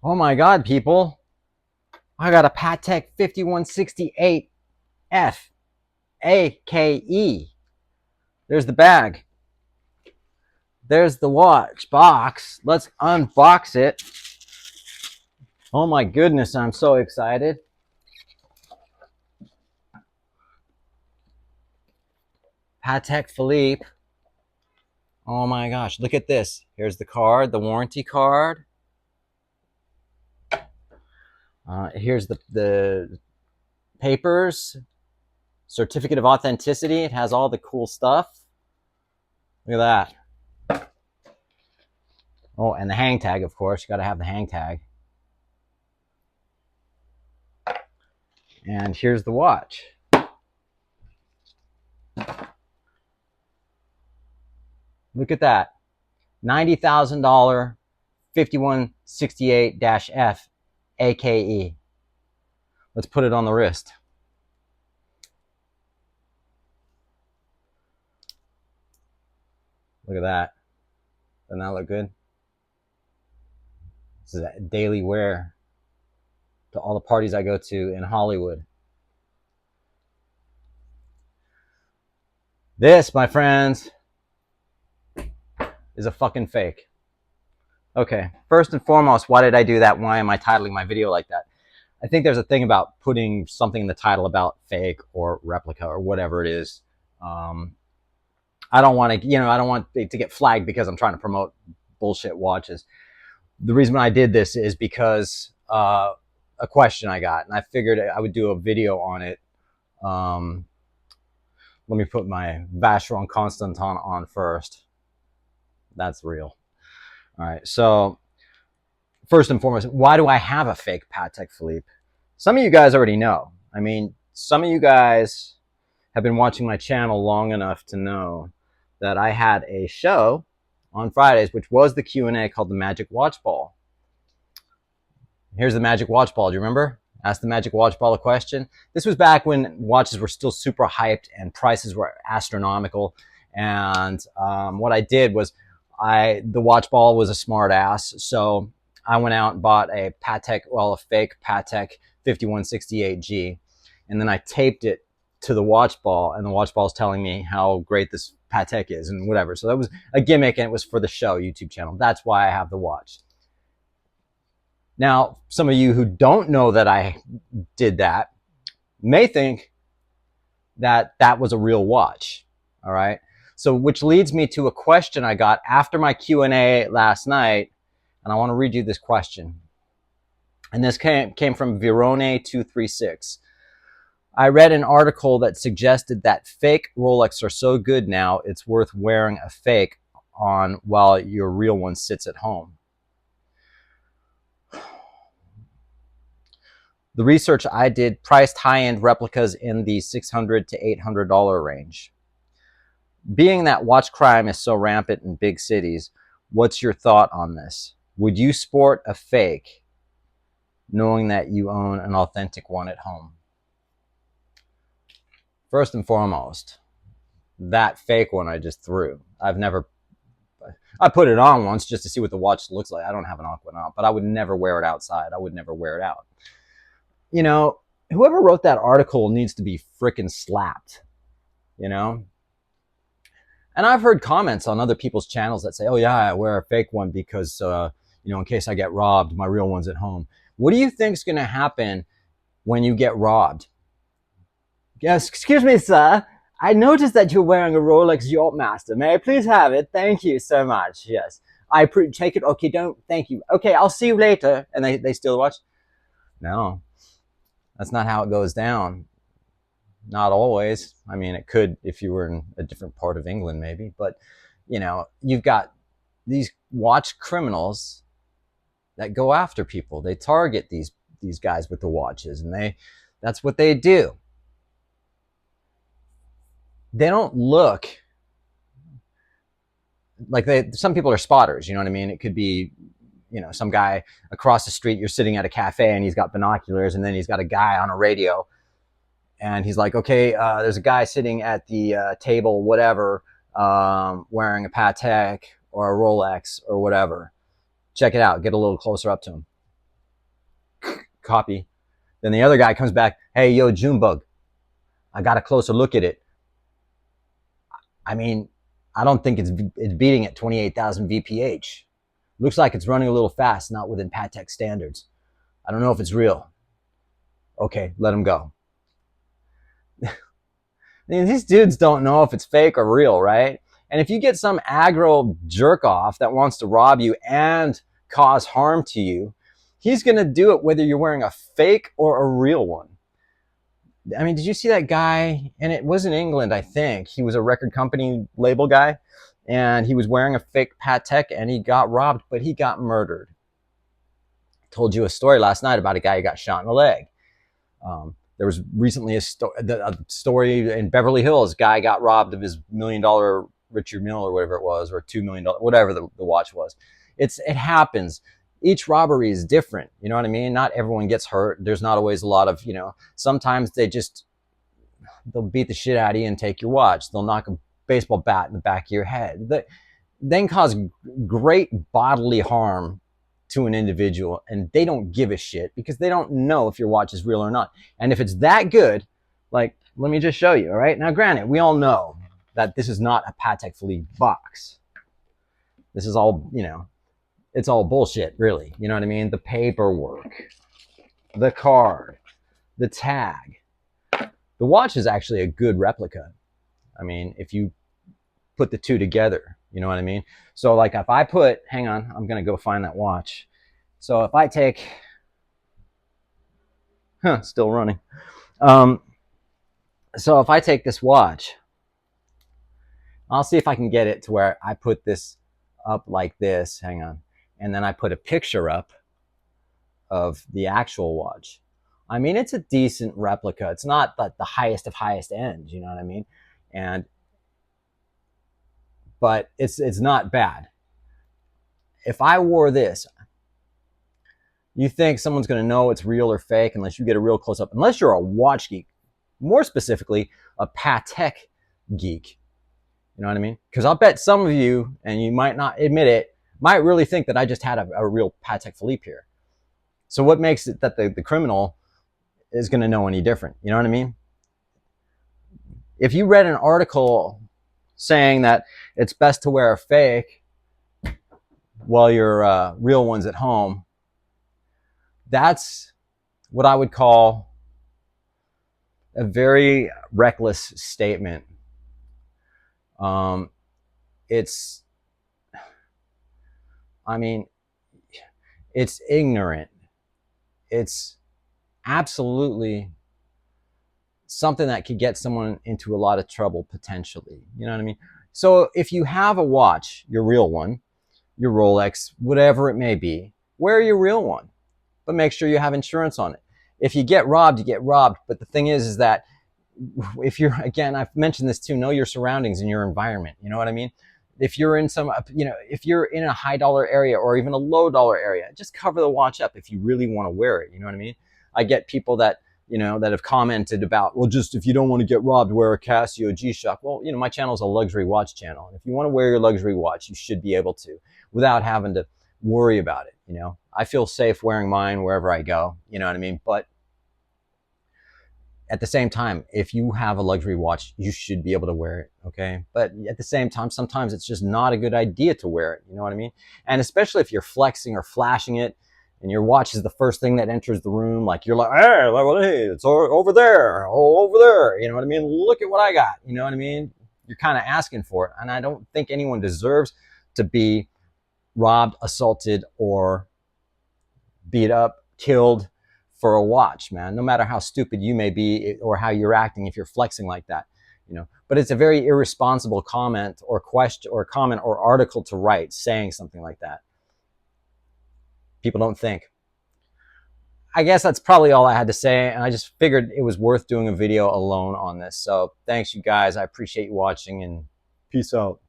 Oh my God, people. I got a Patek 5168 F-A-K-E. There's the bag. There's the watch box. Let's unbox it. Oh my goodness, I'm so excited. Patek Philippe. Oh my gosh, look at this. Here's the card, the warranty card. Here's the papers, certificate of authenticity. It has all the cool stuff. Look at that. Oh, and the hang tag, of course. You got to have the hang tag. And here's the watch. Look at that. $90,000 5168-F-AKE. Let's put it on the wrist. Look at that. Doesn't that look good? This is a daily wear to all the parties I go to in Hollywood. This, my friends, is a fucking fake. Okay, first and foremost, why did I do that? Why am I titling my video like that? I think there's a thing about putting something in the title about fake or replica or whatever it is. I don't want to, I don't want it to get flagged because I'm trying to promote bullshit watches. The reason I did this is because a question I got, and I figured I would do a video on it. Let me put my Vacheron Constantin on first. That's real. All right, so first and foremost, why do I have a fake Patek Philippe? Some of you guys already know. I mean, some of you guys have been watching my channel long enough to know that I had a show on Fridays, which was the Q&A called the Magic Watch Ball. Here's the Magic Watch Ball. Do you remember? Ask the Magic Watch Ball a question. This was back when watches were still super hyped and prices were astronomical. And what I did was the watch ball was a smart ass. So I went out and bought a Patek, well, a fake Patek 5168G. And then I taped it to the watch ball, and the watch ball is telling me how great this Patek is and whatever. So that was a gimmick, and it was for the show YouTube channel. That's why I have the watch. Now, some of you who don't know that I did that may think that that was a real watch. All right. So, which leads me to a question I got after my Q&A last night, and I want to read you this question. And this came from Verone236. I read an article that suggested that fake Rolex are so good now, it's worth wearing a fake on while your real one sits at home. The research I did priced high-end replicas in the $600 to $800 range. Being that watch crime is so rampant in big cities, what's your thought on this? Would you sport a fake knowing that you own an authentic one at home? First and foremost, that fake one I just threw. I put it on once just to see what the watch looks like. I don't have an Aquanaut, but I would never wear it outside. I would never wear it out. You know, whoever wrote that article needs to be freaking slapped, you know? And I've heard comments on other people's channels that say, oh yeah, I wear a fake one because, in case I get robbed, my real one's at home. What do you think is going to happen when you get robbed? Yes, excuse me, sir. I noticed that you're wearing a Rolex Yachtmaster. May I please have it? Thank you so much. Yes. Take it. Okay, don't. Thank you. Okay, I'll see you later. And they steal the watch? No. That's not how it goes down. Not always. I mean, it could if you were in a different part of England, maybe. But, you've got these watch criminals that go after people. They target these guys with the watches, and that's what they do. They don't look like some people are spotters, you know what I mean? It could be, some guy across the street, you're sitting at a cafe and he's got binoculars, and then he's got a guy on a radio and he's like, okay, there's a guy sitting at the table, whatever, wearing a Patek or a Rolex or whatever. Check it out. Get a little closer up to him. copy. Then the other guy comes back, hey, yo, Junebug, I got a closer look at it. I mean, I don't think it's beating at 28,000 VPH. Looks like it's running a little fast, not within Patek standards. I don't know if it's real. Okay, let him go. These dudes don't know if it's fake or real, right? And if you get some aggro jerk off that wants to rob you and cause harm to you, he's going to do it whether you're wearing a fake or a real one. I mean, did you see that guy? And it was in England, I think. He was a record company label guy, and he was wearing a fake Patek, and he got robbed, but he got murdered. I told you a story last night about a guy who got shot in the leg. There was recently a story in Beverly Hills. Guy got robbed of his $1 million Richard Mille or whatever it was, or $2 million, whatever the watch was. It happens. Each robbery is different. You know what I mean? Not everyone gets hurt. There's not always a lot of, sometimes they'll beat the shit out of you and take your watch. They'll knock a baseball bat in the back of your head. They can cause great bodily harm to an individual, and they don't give a shit because they don't know if your watch is real or not. And if it's that good, like, let me just show you, all right? Now, granted, we all know that this is not a Patek Philippe box. This is all, it's all bullshit, really. You know what I mean? The paperwork, the card, the tag. The watch is actually a good replica. I mean, if you put the two together, you know what I mean? So like if I put, hang on, I'm going to go find that watch. So if I take, still running. So if I take this watch, I'll see if I can get it to where I put this up like this, hang on. And then I put a picture up of the actual watch. I mean, it's a decent replica. It's not the highest of highest end, you know what I mean? But it's not bad. If I wore this, you think someone's going to know it's real or fake unless you get a real close up, unless you're a watch geek, more specifically, a Patek geek. You know what I mean? Because I'll bet some of you, and you might not admit it, might really think that I just had a real Patek Philippe here. So what makes it that the criminal is going to know any different? You know what I mean? If you read an article saying that it's best to wear a fake while your real one's at home, that's what I would call a very reckless statement. It's ignorant. It's absolutely something that could get someone into a lot of trouble potentially. You know what I mean? So if you have a watch, your real one, your Rolex, whatever it may be, wear your real one, but make sure you have insurance on it. If you get robbed, you get robbed. But the thing is that if you're, again, I've mentioned this too, know your surroundings and your environment. You know what I mean? If you're in if you're in a high dollar area or even a low dollar area, just cover the watch up if you really want to wear it. You know what I mean? I get people that, that have commented about, well, just if you don't want to get robbed, wear a Casio G-Shock. Well, my channel is a luxury watch channel. And if you want to wear your luxury watch, you should be able to without having to worry about it. I feel safe wearing mine wherever I go. You know what I mean? But at the same time, if you have a luxury watch, you should be able to wear it, okay? But at the same time, sometimes it's just not a good idea to wear it, you know what I mean? And especially if you're flexing or flashing it, and your watch is the first thing that enters the room, like you're like, hey, it's over there, over there, you know what I mean? Look at what I got, you know what I mean? You're kind of asking for it, and I don't think anyone deserves to be robbed, assaulted, or beat up, killed for a watch, man, no matter how stupid you may be or how you're acting if you're flexing like that, but it's a very irresponsible comment or question or comment or article to write saying something like that. People don't think. I guess that's probably all I had to say, and I just figured it was worth doing a video alone on this. So thanks, you guys. I appreciate you watching, and peace out.